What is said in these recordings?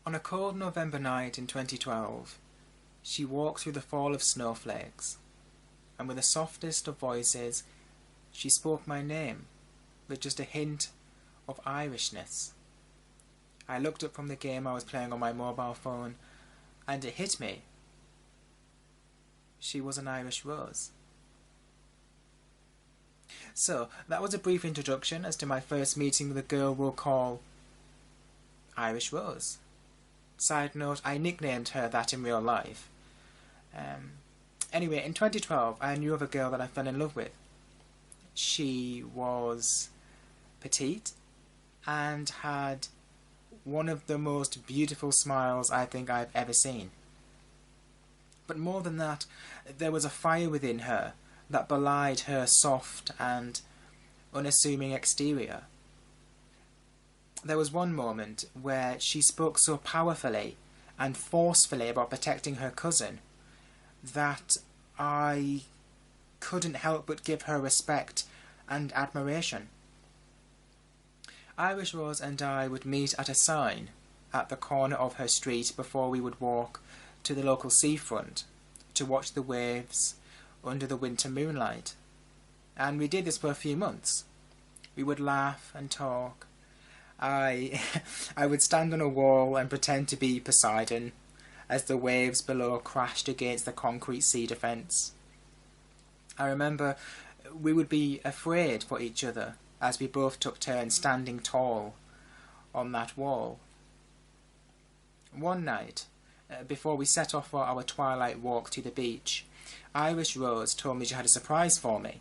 On a cold November night in 2012, she walked through the fall of snowflakes, and with the softest of voices, she spoke my name with just a hint of Irishness. I looked up from the game I was playing on my mobile phone, and it hit me. She was an Irish rose. So, that was a brief introduction as to my first meeting with a girl we'll call Irish Rose. Side note, I nicknamed her that in real life. Anyway, in 2012, I knew of a girl that I fell in love with. She was petite and had one of the most beautiful smiles I think I've ever seen. But more than that, there was a fire within her that belied her soft and unassuming exterior. There was one moment where she spoke so powerfully and forcefully about protecting her cousin that I couldn't help but give her respect and admiration. Irish Rose and I would meet at a sign at the corner of her street before we would walk to the local seafront to watch the waves under the winter moonlight. And we did this for a few months. We would laugh and talk. I would stand on a wall and pretend to be Poseidon as the waves below crashed against the concrete sea defence. I remember we would be afraid for each other as we both took turns standing tall on that wall. One night, before we set off for our twilight walk to the beach, Irish Rose told me she had a surprise for me.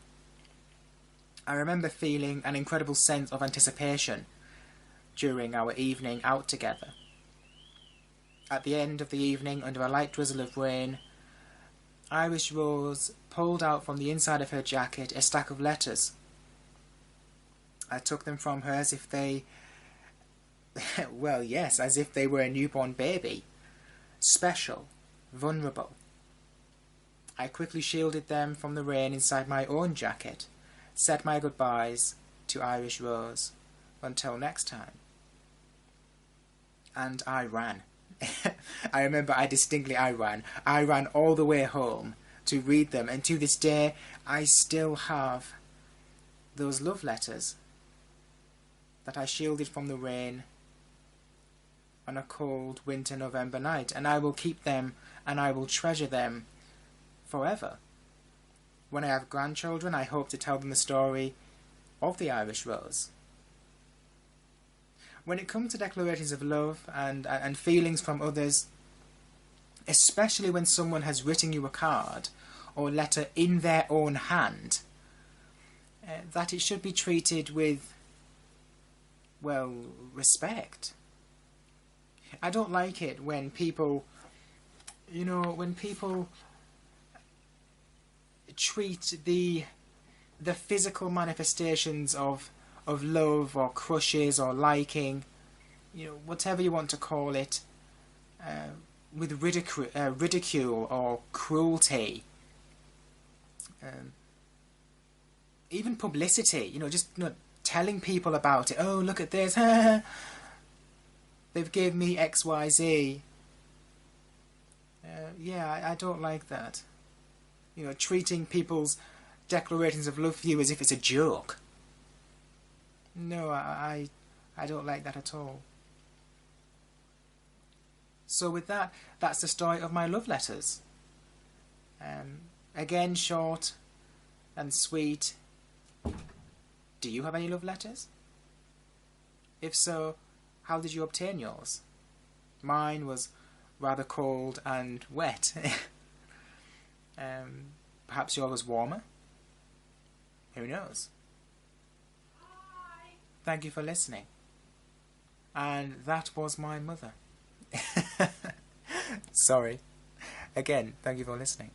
I remember feeling an incredible sense of anticipation during our evening out together. At the end of the evening, under a light drizzle of rain, Irish Rose pulled out from the inside of her jacket a stack of letters. I took them from her as if they... well, yes, as if they were a newborn baby. Special, vulnerable. I quickly shielded them from the rain inside my own jacket, said my goodbyes to Irish Rose. Until next time. And I ran. I remember I ran. I ran all the way home to read them, and to this day I still have those love letters that I shielded from the rain on a cold winter November night, and I will keep them and I will treasure them forever. When I have grandchildren, I hope to tell them the story of the Irish Rose. When it comes to declarations of love and feelings from others, especially when someone has written you a card or letter in their own hand, that it should be treated with, well, respect. I don't like it when people, when people treat the physical manifestations of love or crushes or liking, whatever you want to call it, with ridicule or cruelty, even publicity. Just telling people about it. Oh, look at this! They've gave me X, Y, Z. Yeah, I don't like that. Treating people's declarations of love for you as if it's a joke. No, I don't like that at all. So with that, that's the story of my love letters. Again, short and sweet. Do you have any love letters? If so, how did you obtain yours? Mine was rather cold and wet. Perhaps yours was warmer? Who knows? Thank you for listening. And that was my mother. Sorry. Again, thank you for listening.